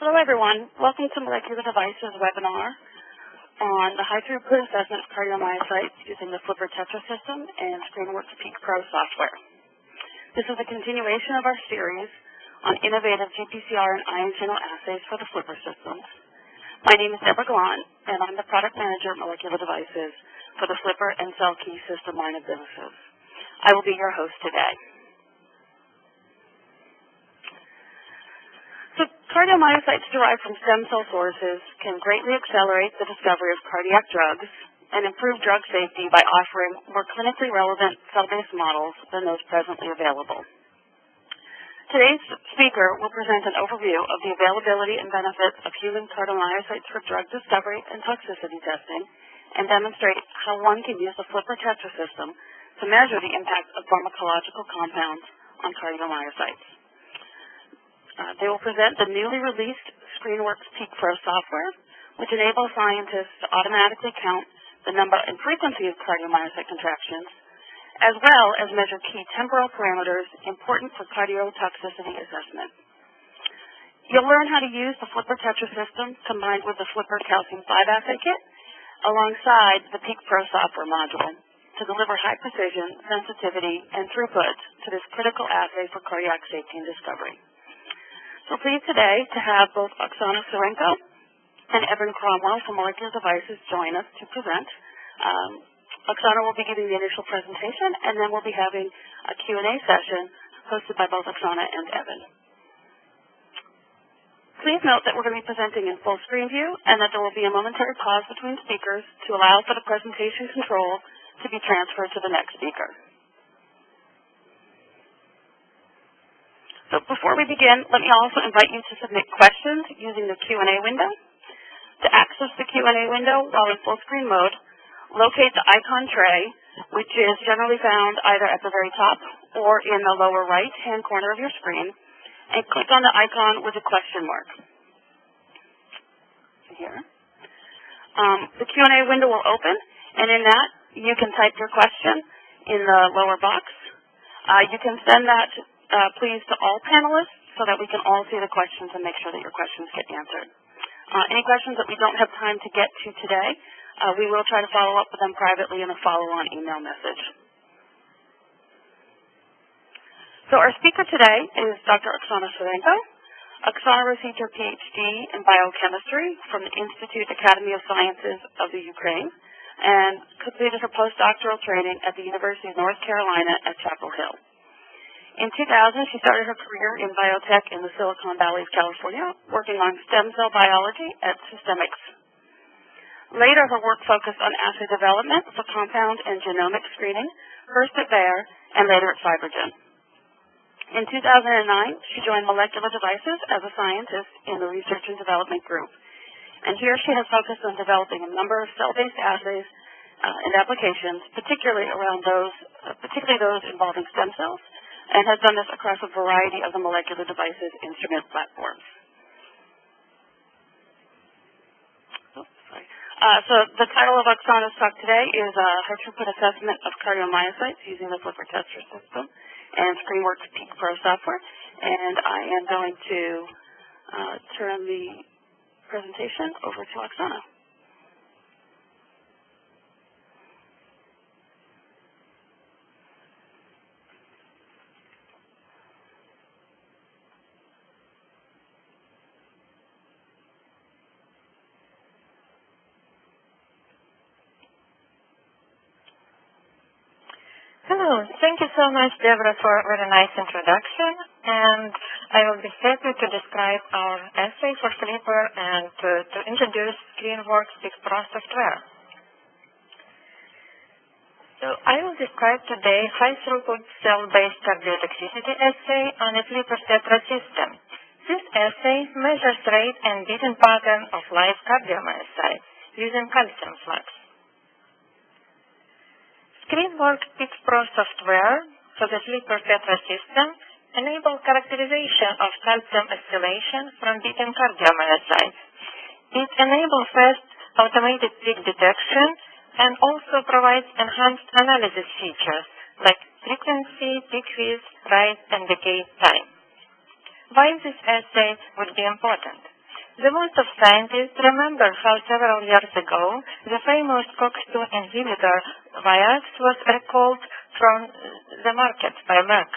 Hello everyone, welcome to Molecular Devices webinar on the high throughput assessment of cardiomyocytes using the FLIPR Tetra System and ScreenWorks Peak Pro Software. This is a continuation of our series on innovative GPCR and ion channel assays for the FLIPR systems. My name is Deborah Gallant, and I'm the product manager at Molecular Devices for the FLIPR and CellKey system line of businesses. I will be your host today. So cardiomyocytes derived from stem cell sources can greatly accelerate the discovery of cardiac drugs and improve drug safety by offering more clinically relevant cell-based models than those presently available. Today's speaker will present an overview of the availability and benefits of human cardiomyocytes for drug discovery and toxicity testing and demonstrate how one can use the FLIPR Tetra system to measure the impact of pharmacological compounds on cardiomyocytes. They will present the newly released ScreenWorks Peak Pro Software, which enables scientists to automatically count the number and frequency of cardiomyocyte contractions, as well as measure key temporal parameters important for cardiotoxicity assessment. You'll learn how to use the FLIPR Tetra system combined with the FLIPR Calcium 5 assay kit alongside the Peak Pro software module to deliver high precision, sensitivity, and throughput to this critical assay for cardiac safety and discovery. We're pleased today to have both Oksana Surenko and Evan Cromwell from Molecular Devices join us to present. Oksana will be giving the initial presentation, and then we'll be having a Q&A session hosted by both Oksana and Evan. Please note that we're going to be presenting in full screen view and that there will be a momentary pause between speakers to allow for the presentation control to be transferred to the next speaker. So before we begin, let me also invite you to submit questions using the Q&A window. To access the Q&A window while in full screen mode, locate the icon tray, which is generally found either at the very top or in the lower right-hand corner of your screen, and click on the icon with a question mark. Here. The Q&A window will open, and in that, you can type your question in the lower box. You can send that please to all panelists so that we can all see the questions and make sure that your questions get answered. Any questions that we don't have time to get to today, we will try to follow up with them privately in a follow-on email message. So our speaker today is Dr. Oksana Surenko. Oksana received her PhD in biochemistry from the Institute Academy of Sciences of the Ukraine and completed her postdoctoral training at the University of North Carolina at Chapel Hill. In 2000, she started her career in biotech in the Silicon Valley of California, working on stem cell biology at Systemics. Later, her work focused on assay development for compound and genomic screening, first at Bayer and later at FibroGen. In 2009, she joined Molecular Devices as a scientist in the Research and Development Group. And here she has focused on developing a number of cell-based assays and applications, particularly those involving stem cells, and has done this across a variety of the Molecular Devices instrument platforms. So the title of Oksana's talk today is High Throughput Assessment of Cardiomyocytes using the FLIPR Tetra System and ScreenWorks Peak Pro Software. And I am going to turn the presentation over to Oksana. Hello. Thank you so much, Deborah, for a very nice introduction. And I will be happy to describe our assay for FLIPR and to introduce ScreenWorks Peak Pro Software. So I will describe today high-throughput cell-based cardiotoxicity assay on a FLIPR Tetra system. This assay measures rate and beating pattern of live cardiomyocytes using calcium flux. ScreenWorks Peak Pro Software for the FLIPR Tetra system enables characterization of calcium oscillation from beating cardiomyocytes. It enables fast automated peak detection and also provides enhanced analysis features like frequency, peak width, rise, and decay time. Why this assay would be important? The most of scientists remember how several years ago the famous COX-2 inhibitor Vioxx was recalled from the market by Merck.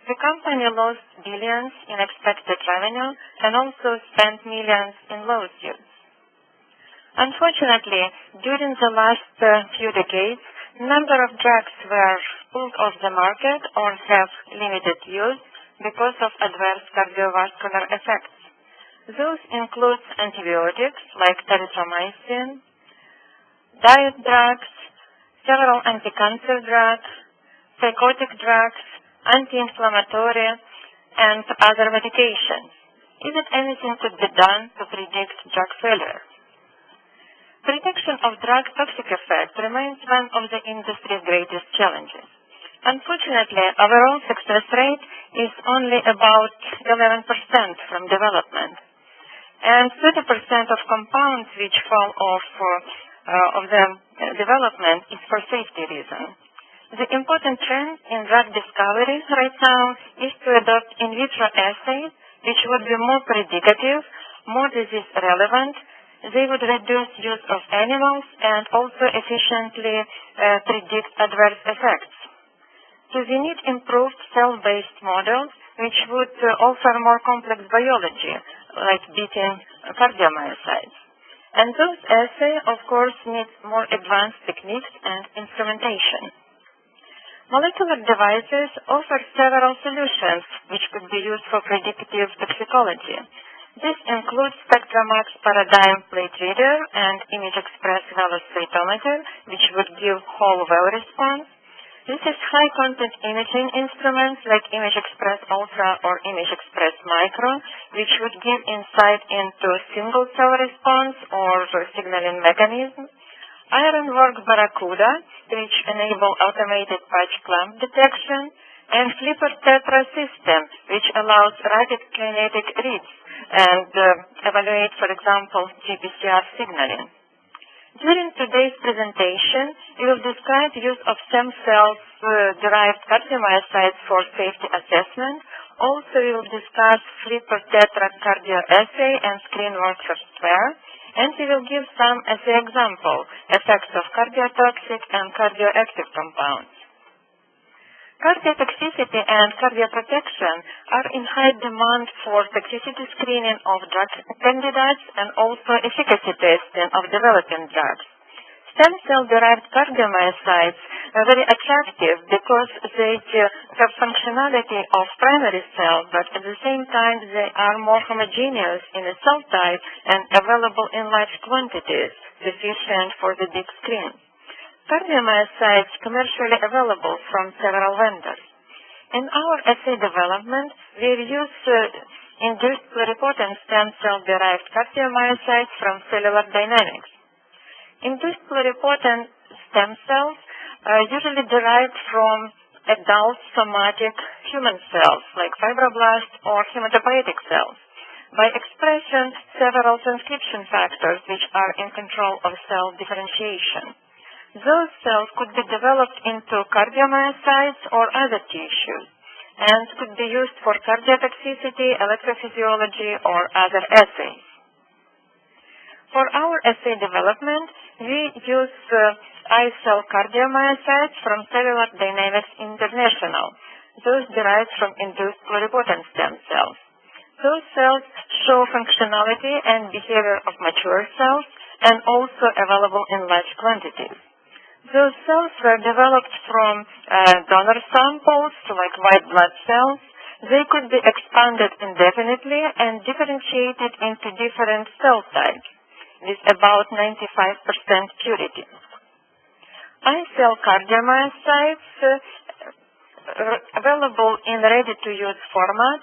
The company lost billions in expected revenue and also spent millions in lawsuits. Unfortunately, during the last few decades, a number of drugs were pulled off the market or have limited use because of adverse cardiovascular effects. Those include antibiotics like erythromycin, diet drugs, several anti-cancer drugs, psychotic drugs, anti-inflammatory, and other medications. Isn't anything could be done to predict drug failure? Prediction of drug toxic effect remains one of the industry's greatest challenges. Unfortunately, overall success rate is only about 11% from development, and 30% of compounds which fall off of the development is for safety reasons. The important trend in drug discovery right now is to adopt in vitro assays which would be more predicative, more disease relevant. They would reduce use of animals and also efficiently predict adverse effects. So we need improved cell-based models which would offer more complex biology, like beating cardiomyocytes. And those assays, of course, need more advanced techniques and instrumentation. Molecular devices offer several solutions which could be used for predictive toxicology. This includes SpectraMax paradigm plate reader and Image Express Velos cytometer, which would give whole well response. This is high-content imaging instruments like Image Express Ultra or Image Express Micro, which would give insight into single-cell response or signaling mechanism. Ironwork Barracuda, which enable automated patch clamp detection, and FLIPR Tetra System, which allows rapid kinetic reads and evaluate, for example, GPCR signaling. During today's presentation, we will describe use of stem cells derived cardiomyocytes for safety assessment. Also, we will discuss FLIPR Tetra cardio assay and ScreenWorks Software, and we will give some assay examples, effects of cardiotoxic and cardioactive compounds. Cardiotoxicity and cardioprotection are in high demand for toxicity screening of drug candidates and also efficacy testing of developing drugs. Stem cell-derived cardiomyocytes are very attractive because they have functionality of primary cell, but at the same time they are more homogeneous in a cell type and available in large quantities, sufficient for the big screen. Cardiomyocytes commercially available from several vendors. In our assay development, we use induced pluripotent stem cell-derived cardiomyocytes from cellular dynamics. Induced pluripotent stem cells are usually derived from adult somatic human cells like fibroblasts or hematopoietic cells by expression several transcription factors which are in control of cell differentiation. Those cells could be developed into cardiomyocytes or other tissues and could be used for cardiotoxicity, electrophysiology, or other assays. For our assay development, we use iCell cardiomyocytes from Cellular Dynamics International. Those derived from induced pluripotent stem cells. Those cells show functionality and behavior of mature cells and also available in large quantities. Those cells were developed from donor samples, like white blood cells. They could be expanded indefinitely and differentiated into different cell types with about 95% purity. iCell cardiomyocytes available in ready-to-use format,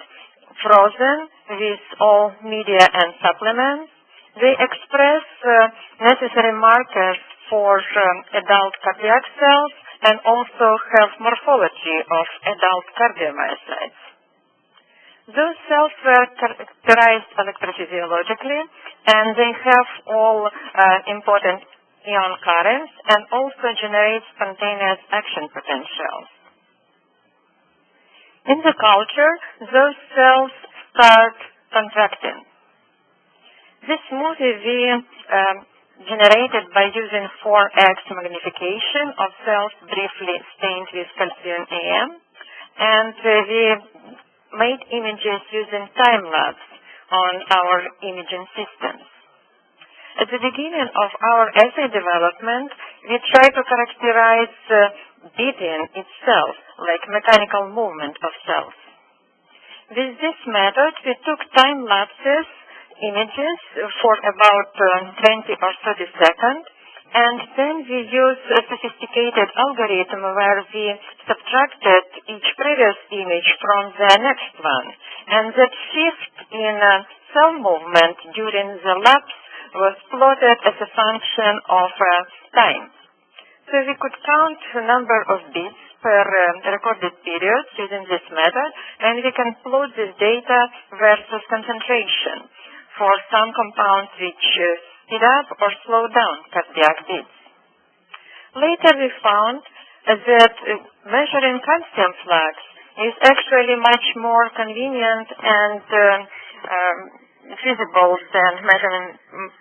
frozen with all media and supplements. They express necessary markers for adult cardiac cells and also have morphology of adult cardiomyocytes. Those cells were characterized electrophysiologically, and they have all important ion currents and also generate spontaneous action potentials. In the culture, those cells start contracting. This movie we generated by using 4x magnification of cells briefly stained with calcium AM, and we made images using time-lapse on our imaging systems. At the beginning of our assay development, we tried to characterize beating itself, like mechanical movement of cells. With this method, we took time-lapses images for about 20 or 30 seconds, and then we used a sophisticated algorithm where we subtracted each previous image from the next one, and that shift in cell movement during the lapse was plotted as a function of time. So we could count the number of beats per recorded period using this method, and we can plot this data versus concentration for some compounds which speed up or slow down cardiac beats. Later we found that measuring calcium flux is actually much more convenient and feasible than measuring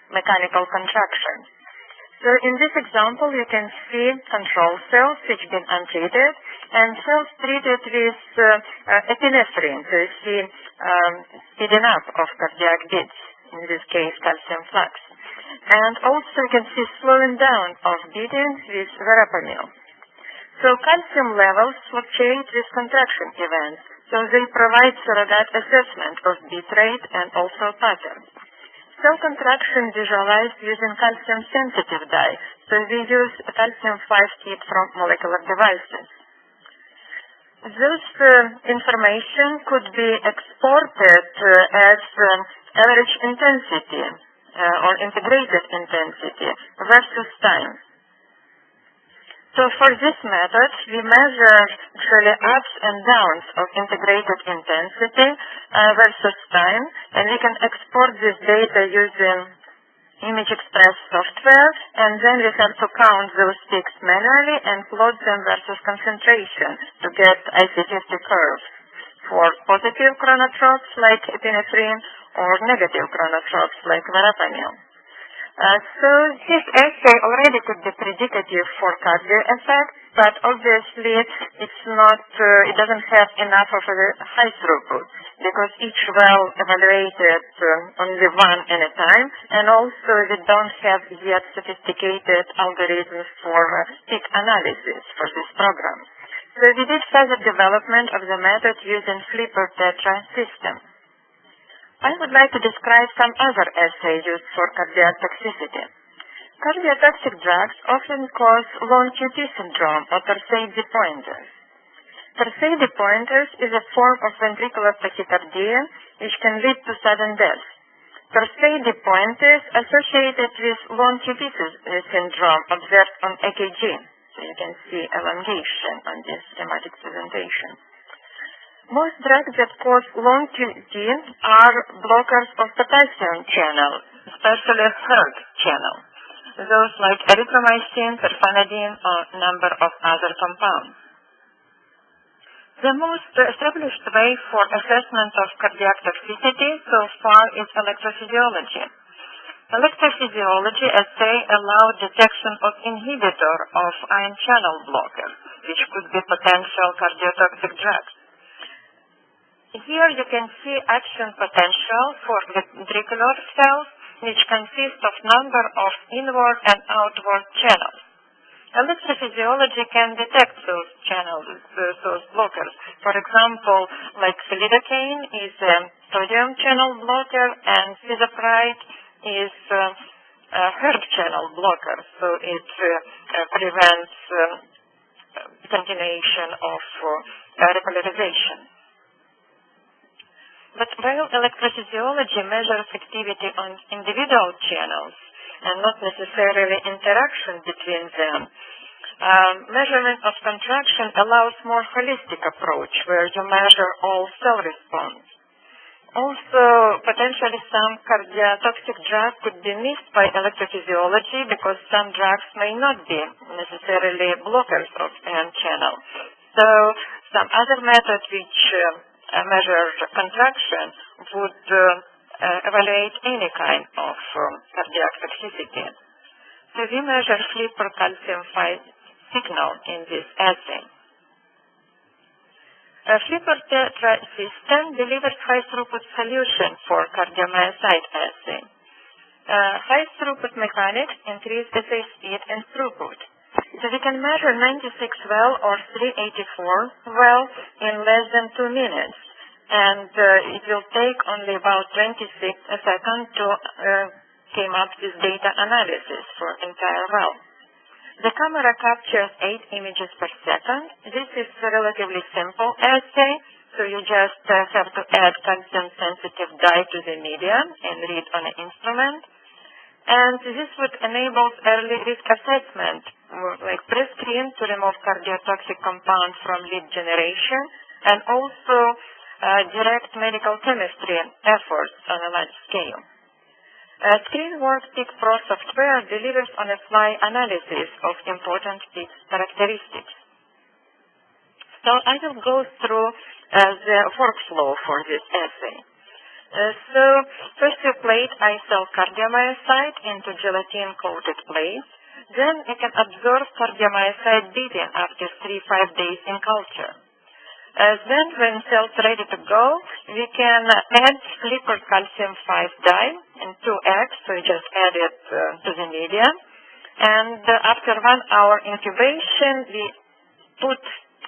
mechanical contraction. So in this example, you can see control cells which have been untreated and cells treated with epinephrine. So you see speeding up of cardiac beats, in this case calcium flux. And also you can see slowing down of beating with verapamil. So calcium levels fluctuate with contraction events, so they provide surrogate assessment of beat rate and also pattern. Cell contraction visualized using calcium-sensitive dye, so we use a calcium 5 kit from molecular devices. This information could be exported as average intensity or integrated intensity versus time. So for this method, we measure actually ups and downs of integrated intensity versus time, and we can export this data using Image Express software, and then we have to count those peaks manually and plot them versus concentration to get IC50 curves for positive chronotropes like epinephrine or negative chronotropes like verapamil. So this assay already could be predicative for cardio effects, but obviously it's not, it doesn't have enough of a high throughput because each well evaluated only one at a time, and also we don't have yet sophisticated algorithms for peak analysis for this program. So we did further development of the method using FLIPR Tetra System. I would like to describe some other assays used for cardiac toxicity. Cardiotoxic drugs often cause long QT syndrome or Torsades de Pointes. Torsades de Pointes is a form of ventricular tachycardia which can lead to sudden death. Torsades de Pointes associated with long QT syndrome observed on EKG. So you can see elongation on this schematic presentation. Most drugs that cause long QT are blockers of potassium channel, especially hERG channel. Those like erythromycin, perfenadine, or a number of other compounds. The most established way for assessment of cardiac toxicity so far is electrophysiology. Electrophysiology assay allows detection of inhibitor of ion channel blockers, which could be potential cardiotoxic drugs. Here you can see action potential for ventricular cells, which consist of number of inward and outward channels. Electrophysiology can detect those channels, those blockers. For example, like lidocaine is a sodium channel blocker, and fisapride is a hERG channel blocker, so it prevents continuation of repolarization. But while electrophysiology measures activity on individual channels and not necessarily interaction between them, measurement of contraction allows more holistic approach where you measure all cell response. Also, potentially some cardiotoxic drugs could be missed by electrophysiology because some drugs may not be necessarily blockers of ion channel. So some other method which measure contraction would evaluate any kind of cardiac toxicity. So we measure FLIPR calcium 5 signal in this assay. FLIPR Tetra System delivers high throughput solution for cardiomyocyte assay. High throughput mechanics increase assay speed and throughput. So we can measure 96 well or 384 well in less than 2 minutes. And it will take only about 26 seconds to came up with data analysis for entire well. The camera captures 8 images per second. This is a relatively simple assay, so you just have to add calcium-sensitive dye to the media and read on an instrument. And this would enable early risk assessment, like pre-screen to remove cardiotoxic compounds from lead generation, and also direct medical chemistry efforts on a large scale. ScreenWorks Peak Pro Software delivers on-the-fly analysis of important peak characteristics. So I will go through the workflow for this assay. So first you plate I-cell cardiomyocyte into gelatin-coated plates. Then you can observe cardiomyocyte beating after 3-5 days in culture. Then when cells are ready to go, we can add FLIPR calcium 5 dye in 2x, so you just add it to the media. And after 1 hour incubation, we put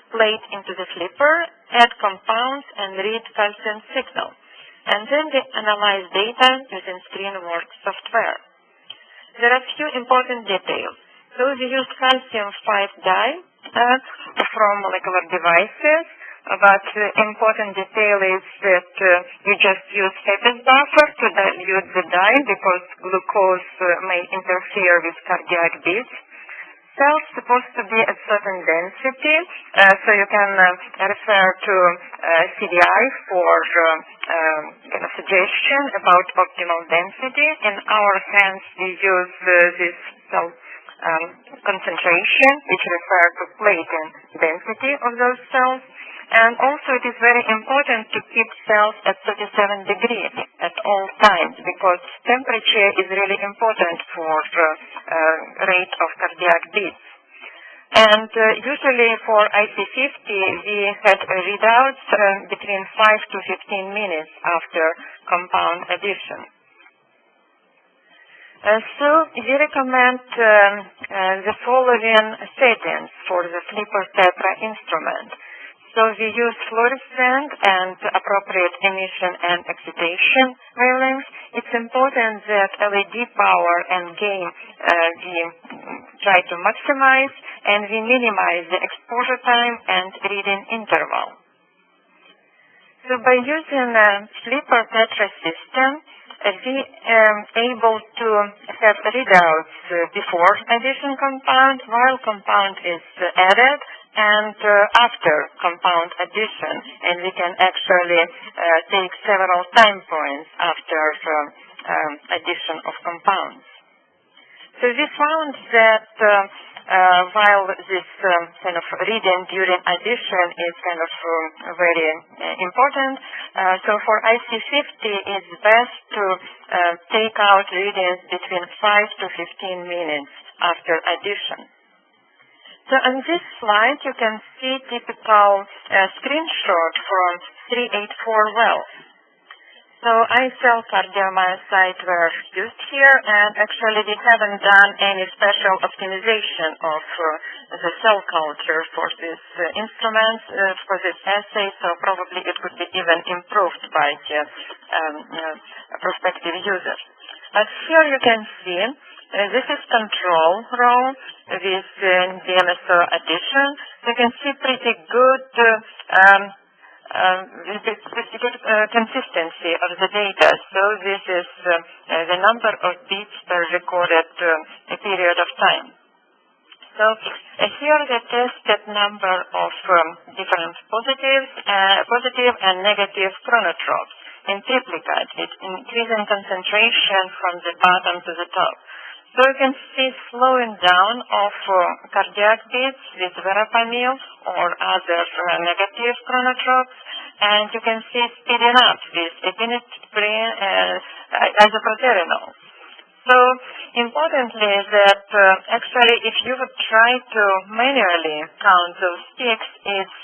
plate into the FLIPR, add compounds, and read calcium signal. And then we analyze data using ScreenWorks software. There are a few important details. So we use calcium 5 dye from molecular devices. But important detail is that you just use Hepes buffer to dilute the dye because glucose may interfere with cardiac beats. Cells supposed to be at certain density, so you can refer to CDI for kind of suggestion about optimal density. In our hands, we use this cell concentration, which refer to plate and density of those cells. And also it is very important to keep cells at 37 degrees at all times because temperature is really important for rate of cardiac beats. And usually for IC50 we had readouts between 5 to 15 minutes after compound addition. So we recommend the following settings for the FLIPR Tetra instrument. So we use fluorescent and appropriate emission and excitation wavelengths. It's important that LED power and gain we try to maximize, and we minimize the exposure time and reading interval. So by using FLIPR Tetra System, we are able to have readouts before addition compound, while compound is added, and after compound addition, and we can actually take several time points after addition of compounds. So we found that while this kind of reading during addition is kind of very important, so for IC50 it's best to take out readings between 5 to 15 minutes after addition. So on this slide, you can see typical screenshot from 384 wells. So I-cell cardiomyocyte were used here, and actually we haven't done any special optimization of the cell culture for this instrument, for this assay, so probably it could be even improved by prospective users. As here you can see, this is control row with DMSO addition. You can see pretty good consistency of the data. So this is the number of beats per recorded period of time. So here the tested number of different positive and negative chronotropes in triplicate. It's increasing concentration from the bottom to the top. So you can see slowing down of cardiac beats with verapamil or other negative chronotropes, and you can see it speeding up with epinephrine isoproterenol. So importantly that actually if you would try to manually count those peaks, it's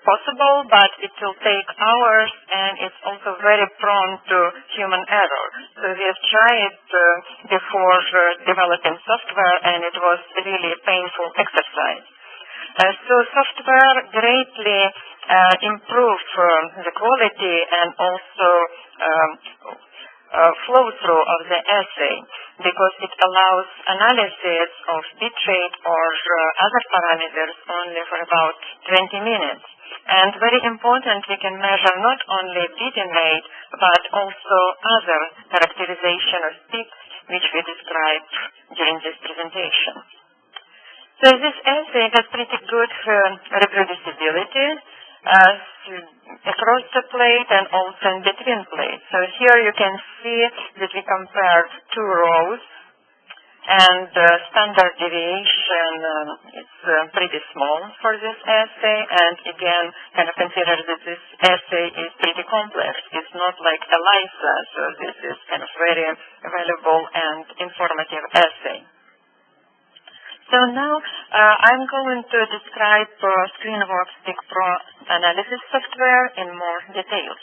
possible, but it will take hours and it's also very prone to human error. So we have tried before developing software and it was really a painful exercise. So software greatly improve the quality and also flow through of the assay because it allows analysis of bit rate or other parameters only for about 20 minutes. And very important, we can measure not only beating rate but also other characterization of peaks which we describe during this presentation. So this assay has pretty good reproducibility across the plate and also in between plates. So here you can see that we compared two rows and standard deviation is pretty small for this assay, and again kind of consider that this assay is pretty complex. It's not like ELISA, so this is kind of very valuable and informative assay. So now I'm going to describe ScreenWorks Peak Pro analysis software in more details.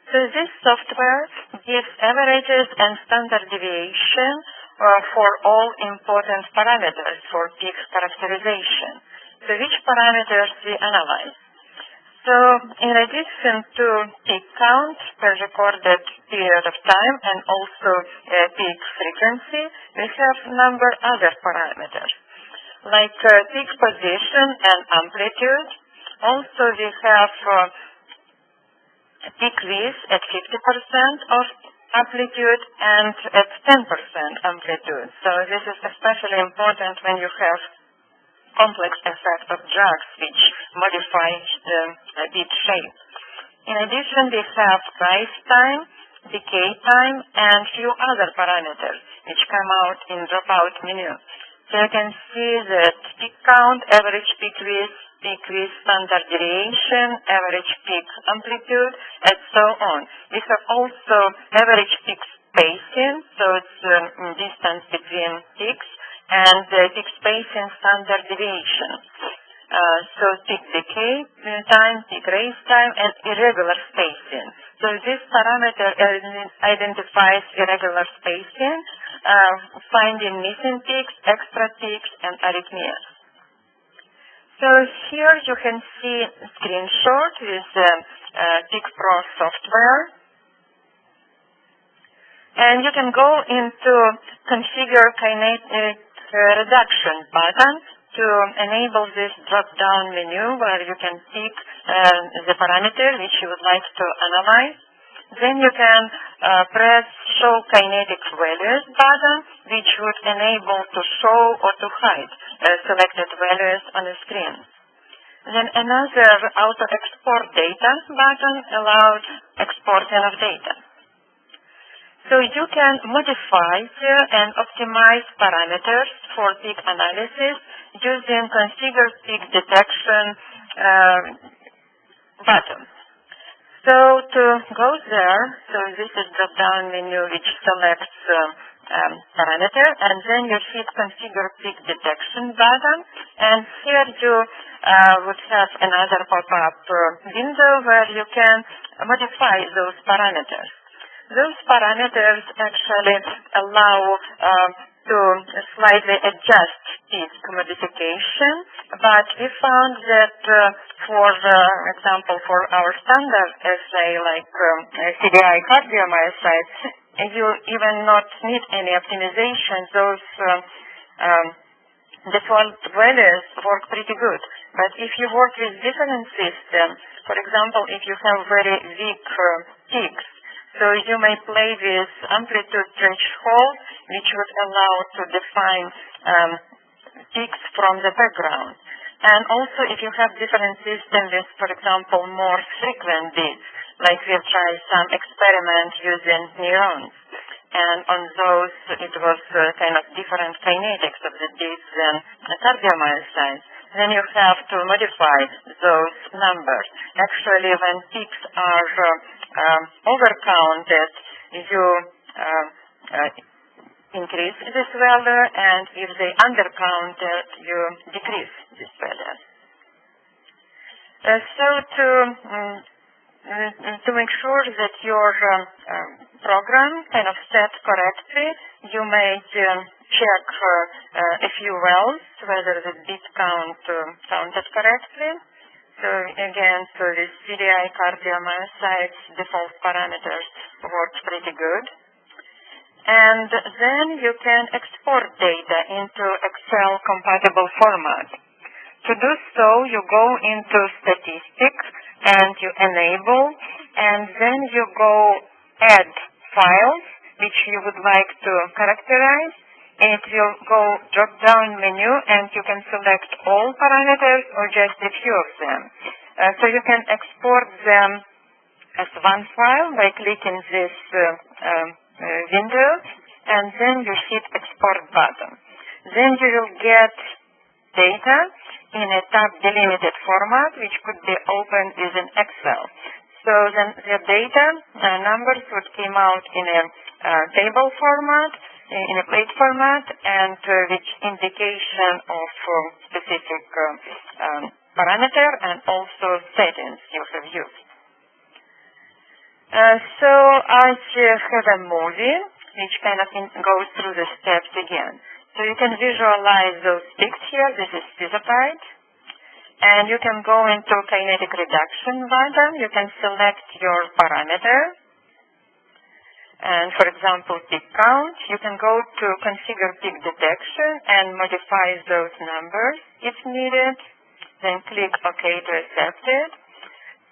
So this software gives averages and standard deviation for all important parameters for peak characterization. So which parameters we analyze? So in addition to peak count per recorded period of time and also peak frequency, we have a number of other parameters like peak position and amplitude. Also we have peak width at 50% of amplitude and at 10% amplitude. So this is especially important when you have complex effect of drugs which modify the bit shape. In addition, we have rise time, decay time, and few other parameters which come out in dropout menu. So you can see that peak count, average peak width, standard deviation, average peak amplitude, and so on. We have also average peak spacing, so it's distance between peaks, and peak spacing standard deviation. So peak decay time, peak rise time, and irregular spacing. So this parameter identifies irregular spacing, finding missing peaks, extra peaks, and arrhythmias. So here you can see a screenshot with Pixpro Software. And you can go into Configure Kinetic Reduction button to enable this drop-down menu where you can pick the parameter which you would like to analyze. Then you can press Show Kinetic Values button, which would enable to show or to hide selected values on the screen. Then another Auto Export Data button allows exporting of data. So you can modify and optimize parameters for peak analysis using Configure Peak Detection button. So to go there, so this is the drop-down menu which selects parameter, and then you hit Configure Peak Detection button, and here you would have another pop-up window where you can modify those parameters. Those parameters actually allow to slightly adjust peak modification, but we found that for example, for our standard assay like CDI cardiomyocytes, you even not need any optimization. Those default values work pretty good. But if you work with different systems, for example, if you have very weak peaks, so you may play with amplitude threshold, which would allow to define peaks from the background. And also if you have different systems with, for example, more frequent beats, like we've tried some experiment using neurons. And on those, it was kind of different kinetics of the beats than cardiomyocytes. then you have to modify those numbers. Actually, when peaks are overcounted, you increase this value, and if they undercounted, you decrease this value. So to make sure that your program kind of set correctly, you may check a few wells whether the bit count counted correctly. So again, for the CDI cardiomyocytes, default parameters work pretty good. And then you can export data into Excel compatible format. To do so, you go into Statistics and you enable, and then you go Add Files, which you would like to characterize. It will go drop-down menu, and you can select all parameters or just a few of them. So you can export them as one file by clicking this window, and then you hit Export button. Then you will get data in a tab delimited format, which could be opened within Excel. So then the data numbers would come out in a table format, in a plate format, and with indication of specific parameter and also settings you have used. So I have a movie which kind of goes through the steps again. So you can visualize those peaks here. This is schizotype. And you can go into Kinetic Reduction button. You can select your parameter. And for example, peak count. You can go to Configure Peak Detection and modify those numbers if needed. Then click OK to accept it.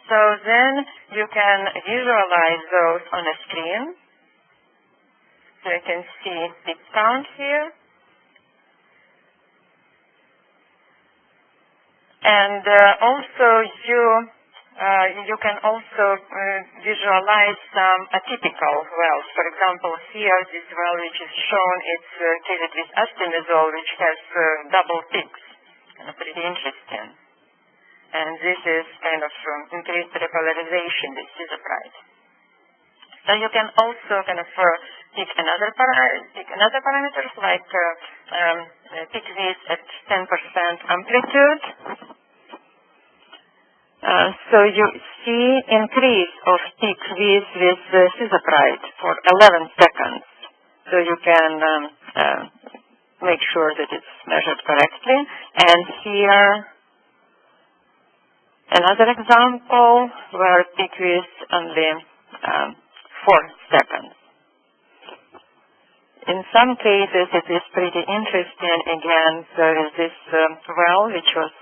So then you can visualize those on a screen. So you can see peak count here. And also you can also visualize some atypical wells. For example, here this well which is shown, it's treated with astimizole, which has double peaks. Kind of pretty interesting. And this is kind of increased repolarization with schizotype. So you can also kind of pick another parameters like peak width at 10% amplitude. So you see increase of peak width with schizotype for 11 seconds. So you can make sure that it's measured correctly. And here another example where peak width only 4 seconds. In some cases, it is pretty interesting. Again, there is this well which was